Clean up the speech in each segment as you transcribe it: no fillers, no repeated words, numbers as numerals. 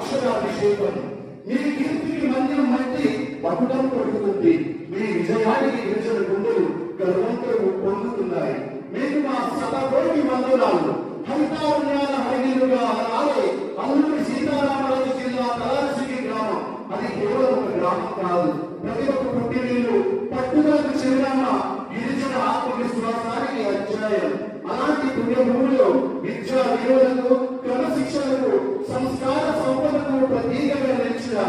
అక్షరాభిషేకం. మీ కీర్తికి మందిరం మట్టి పట్టుదల పడుతుంది. మీ విజయానికి గిరిజన గుండెలు గర్వంతో పొందుతున్నాయి. మీకు మా శతకోటి వందనాలు. హరితారణ్యాల హరిగిలుగా రాలే అల్లూరి సీతారామరాజు జిల్లా తలాసికి గ్రామం. అది కేవలం ఒక గ్రామం కాదు, ప్రతి ఒక్క పుట్టినీళ్ళు పట్టుదలకు చిరునామా, గిరిజన ఆత్మవిశ్వాసానికి అధ్యాయం. అలాంటి పుణ్యభూమిలో విద్యా విలువలకు, క్రమశిక్షణకు, సంస్కార సంపదకు ప్రతీకగా నిలిచిన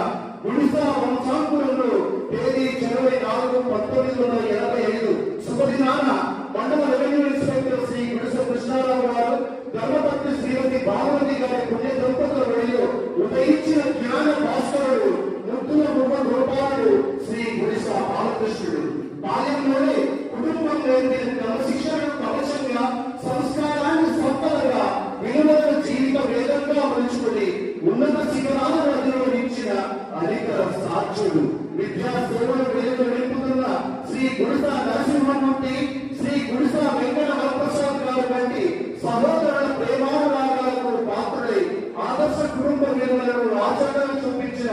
గుడిసా వంశాంకురంలో తేదీ జనవరి 4, 1985 శుభదినాన మండల రెవెన్యూ ఇన్స్పెక్టర్ శ్రీ గుడిస కృష్ణారావు గారు, ధర్మపత్ని శ్రీమతి భాగవతి గారి పుణ్య దంపతుల వడిలో ఉదయించిన జ్ఞాన భాస్కరుడు, ముద్దుల ముఖ రూపాలు శ్రీ గుడిస బాలకృష్ణుడు. బాల్యంలోనే కుటుంబం నేర్పిన క్రమశిక్షణను కవచంగా, సంస్కారాన్ని సంపదగా, విలువలను జీవిత వేదంగా మలుచుకుని ఉన్నత శిఖరాలను అధిరోహించిన అధికర సాక్షుడు, విద్యా సేవల వేదన నింపుతున్న శ్రీ గుడిస నరసింహమూర్తి, శ్రీ గుడిస వెంకట వరప్రసాద్ గారు వంటి సహోదరుల ప్రేమానురాగాలకు పాత్రుడై ఆదర్శ కుటుంబ విలువలను ఆచరణలు చూపించిన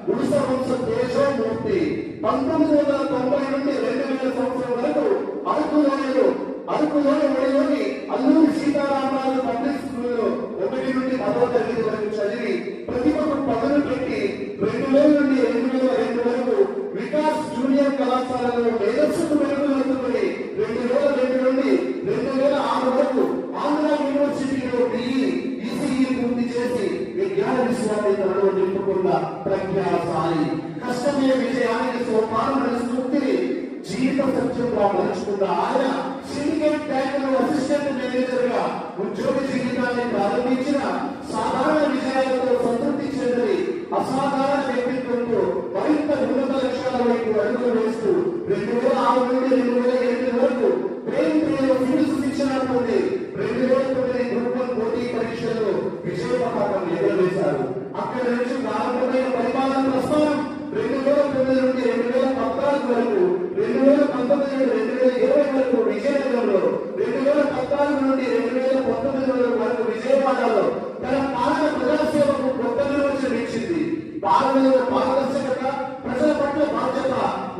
గుడిస వంశ తేజోమూర్తి. 1990 నుండి 2000 సంవత్సరం వరకు అరకులోని ఒడిలోని అల్లూరి సీతారామరాజు పబ్లిక్ స్కూల్లో 1 నుండి 10వ తరగతి వరకు చదివి ప్రతిభకు పదును పెట్టి 2000 నుండి 2002 వరకు వికాస్ జూనియర్ కళాశాలలో మేధస్సుకు మెరుగుతున్నది. 2002 నుండి 2006 వరకు ఆంధ్ర యూనివర్సిటీలో BE, ECE పూర్తి చేసి విజ్ఞాన విశ్వవిద్యాలయంలో నింపుకున్న ప్రజ్ఞాశాలి. కష్టమే విజయానికి సోపానమైన స్ఫూర్తిని జీవిత సత్యంగా మలుచుకున్న ఆయన సిండికేట్ బ్యాంకులో అసిస్టెంట్ మేనేజర్ గా ఉద్యోగ జీవితాన్ని ప్రారంభించిన సాధారణ విజయాలతో సంతృప్తి చెంది అసాధారణ వ్యక్తిత్వంతో మరింత ఉన్నత లక్ష్యాల వైపు అడుగులు వేస్తూ 2006 నుండి 2008 వరకు ప్రేమలో ఫిజిక్స్ శిక్షణ పొంది 2009 గ్రూప్ 1 పోటీ పరీక్షల్లో విజయ పతాకం ఎగరవేశారు. అక్కడి నుంచి ప్రారంభమైన పరిపాలన ప్రస్థానం 2009 నుండి 2014 వరకు, 2019 నుండి 2020 వరకు విజయనగరంలో, 2014 నుండి 2019 వరకు విజయవాడలో తన పాలన ప్రజాసేవకు కొత్త నిర్వచనం ఇచ్చింది. పాలనలో పారదర్శకత, ప్రజల పట్ల బాధ్యత,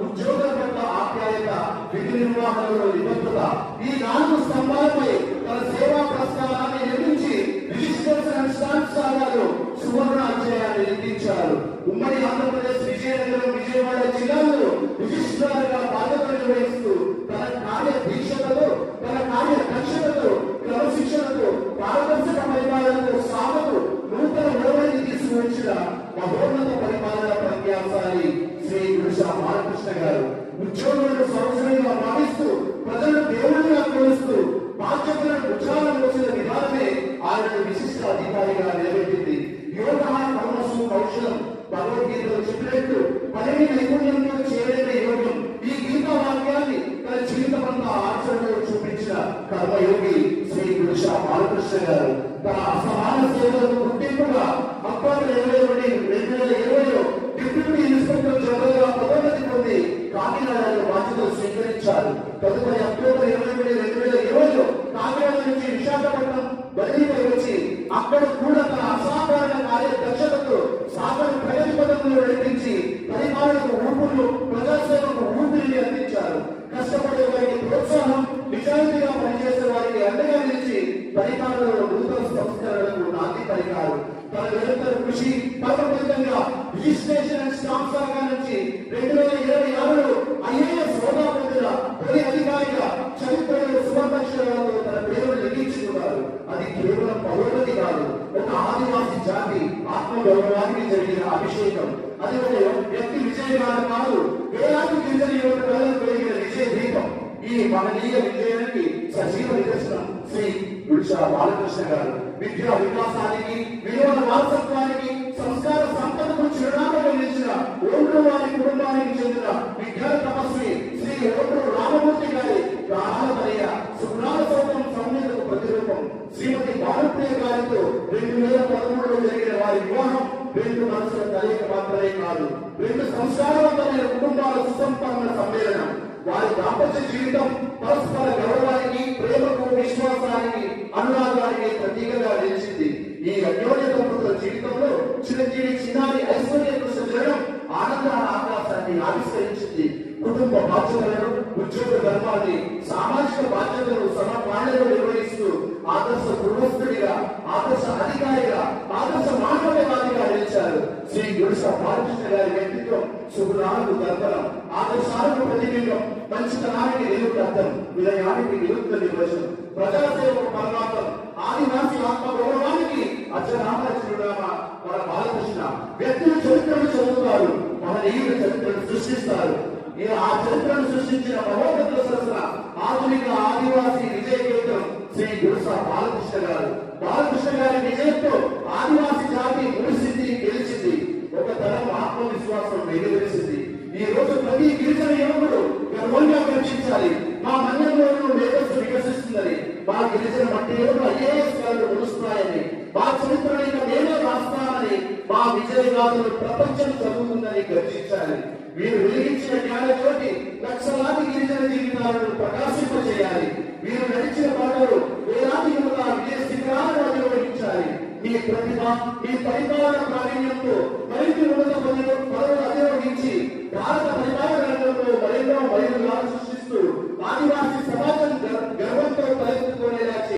ఉద్యోగుల పట్ల ఆప్యాయత, విధి నిర్వహణలో నిబద్ధత, ఈ 4 స్తంభాలపై తన సేవా ప్రస్థానాన్ని నిర్మించి సువర్ణ అధ్యాయాన్ని లిఖించారు. ఉమ్మడి ఆంధ్రప్రదేశ్ విజయనగరం, విజయవాడ జిల్లాల్లో రిజిస్ట్రార్గా బాధ్యత నిర్వహిస్తూ తన కార్య దీక్షతో, తన కార్య దక్షతతో, క్రమశిక్షణతో, పారదర్శక పరిపాలనతో సాగుతూ నూతన ఓడని తీసుకువచ్చిన మహోన్నత పరిపాలన ప్రజ్ఞాశాలి శ్రీ గుడిస బాలకృష్ణ గారు. ఉద్యోగులను సంవత్సరంగా భావిస్తూ, ప్రజలను దేవుడిగా కొలుస్తూ, బాధ్యతలను ఉచ్చారణ వచ్చిన విధానమే ఆయన విశిష్ట అధికారిగా నిలబెట్టింది. యోగ కర్మసు కౌశలం, భగవద్గీతలో చెప్పినట్టు పనిని నైపుణ్యంతో చేయలేని యోగం. ఈ గీత వాక్యాన్ని తన జీవితమంతా ఆచరణలో చూపించిన కర్మయోగి శ్రీ గుడిస బాలకృష్ణ గారు తన అసమాన సేవలకు గుర్తింపుగా అక్టోబర్ 20 నుండి 2020లో డిప్యూటీ ఇన్స్పెక్టర్ జనరల్ గా పదోన్నతి పొంది కాకినాడలో బాధ్యతలు స్వీకరించారు. తదుపరి అక్టోబర్ 20 నుండి 2020లో కాకినాడ నుంచి విశాఖపట్నం బదిలీపై వచ్చి అక్కడ కూడా తన అసాధారణ కార్య దక్షతతో సాగర్ ప్రగతి పథకంలో నడిపించి పరిపాలనకు ఊపులు, ప్రజాసేవకు ఊపిరిని అందించారు. కష్టపడే వారికి ప్రోత్సాహం, నిజాయితీగా పనిచేసే వారికి అండగా నిలిచి పరిపాలనలో నూతన సంస్కరణలకు నాంది పలికారు. తన నిరంతర కృషి ఫలితంగా రిజిస్ట్రేషన్ అండ్ స్టాంప్ శాఖ నుంచి 2026లో IAS హోదా పొందిన తొలి అధికారిగా చరిత్రలో సువర్ణాక్షరాలతో తన పేరును లిఖించుకున్నారు. అది కేవలం పదోన్నతి కాదు, ఒక ఆదివాసీ జాతి ఆత్మగౌరవానికి జరిగిన అభిషేకం. అది ఒక వ్యక్తి విజయగానం కాదు, వేలాది గిరిజన యువకులకు కలిగిన విజయ దీపం. ఈ మననీయ విజయానికి సజీవ నిదర్శనం శ్రీ గుడిస బాలకృష్ణ గారు. విద్యా వికాసానికి, విలువల వారసత్వానికి, సంస్కార సంపదకు చిరునామాగా నిలిచిన ఓండ్రు వారి కుటుంబానికి చెందిన విద్యా తపస్వి శ్రీ ఓండ్రు రామమూర్తి గారి ప్రాణాలయ సుజ్ఞాన సౌకర్యం సౌమ్యతకు ప్రతిరూపం. శ్రీమతి భానుప్రియ గారితో 2013లో జరిగిన వారి వివాహం 2 మనసుల కలయిక మాత్రమే కాదు, 2 సంస్కారవంతమైన కుటుంబాల సుసంపన్న సమ్మేళనం. వారి దాంపత్య జీవితం పరస్పర గౌరవానికి, ప్రేమకు, విశ్వాసానికి, అనురాగానికి ప్రతీకగా నిలిచింది. ఈ అన్యోన్య దంపతుల జీవితంలో చిరంజీవి బాధ్యతలను, ఉద్యోగ ధర్మాన్ని, సామాజిక బాధ్యతలను సమపాలనలో నిర్వహిస్తూ ఆదర్శ కుటుంబస్తుడిగా, ఆదర్శ అధికారిగా, ఆదర్శ మానవవాదిగా నిలిచారు. శ్రీ గుడిస బాలకృష్ణ గారి వ్యక్తిత్వం శుభ్రాలకు దర్పణం, ఆదర్శాలకు ప్రతిబింబం, మంచితనానికి నిలుపుటర్థం, వినయానికి నిలుపుత నిర్వచనం, ప్రజాసేవకు పరమార్థం, ఆదివాసి ఆత్మ గౌరవానికి అక్షరాల చిరునామా మన బాలకృష్ణ. వ్యక్తుల చరిత్రను చదువుతారు, మహనీయుల చరిత్రను సృష్టిస్తారు. ఆ చరిత్రను సృష్టించిన మహోన్నత సరసన ఆధునిక ఆదివాసీ విజయ కేంద్రం శ్రీ గుడిస బాలకృష్ణ గారు. బాలకృష్ణ గారి విజయంతో ఆదివాసీ జాతి ముడిసింది, గెలిచింది. ఒక తరం ఆత్మవిశ్వాసం వెలువరిసింది. ఈ రోజు ప్రతి గిరిజన యువకుడు గర్వంగా గర్జించాలి, మా మన్యంలోనూ మేధస్సు వికసిస్తుందని, మా గిరిజన మట్టిలో ఐఏఎస్ గారు ముడుస్తున్నాయని, మా చరిత్రను మేమే రాస్తామని, మా విజయగాథలు ప్రపంచం చదువుతుందని గర్జించాలి. వీరు వెలిగించిన జ్ఞాన జ్యోతి లక్షలాది గిరిజన జీవితాలను ప్రకాశింపజేయాలి. వీరు నడిచిన పాటలు వేలాది యువత విజయ శిఖరాలను అధిరోహించాలి. మీ ప్రతిభ, మీ పరిపాలన ప్రావీణ్యంతో